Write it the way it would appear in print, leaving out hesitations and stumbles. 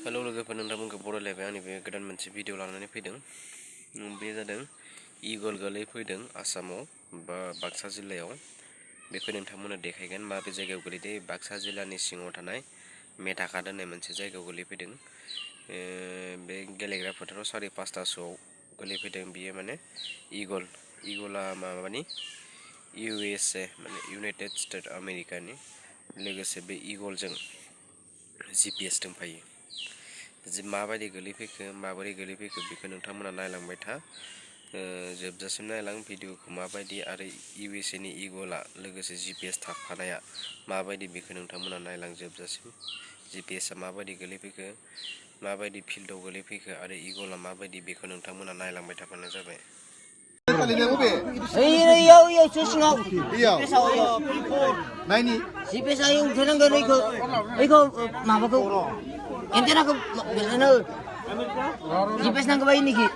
Hello लोगोफोर नोंथांमोनखौ बरायलायबाय आंनि बे गोदान मोनसे भिडिअ लानानै फैदों बे जादों इगल गोलै फैदों आसामाव बा बाक्सा जिल्लायाव बेखौ नोंथांमोननो देखायगोन माबे जायगायाव गोलैदों बाक्सा जिल्लानि सिङाव थानाय मेथाखा होननाय मोनसे जायगायाव गोलैफैदों बे गेलेग्रा फोथाराव 5:30 गोलैफैदों बियो माने इगला माबानि USA माने इउनाइटेड स्टेट आमेरिकानि लोगोसे बे इगलजों GPS दंफायो माबायदि गोलैफैखो माबोरै गोलैफैखो बेखौ नोंथांमोना नायलांबाय था जोबजासिम नायलां भिडिअखौ माबायदि आरो USA नि इगला लोगोसे GPS थाफानाया माबायदि बेखौ नोंथांमोना नायलां जोबजासिम GPSआ माबायदि गोलैफैखो माबायदि फिल्डआव गोलैफैखो आरो इगला माबायदि बेखौ नोंथांमोना नायलांबाय थाबानो जाबाय Entenaku biasanya GPS nang kebayi niki.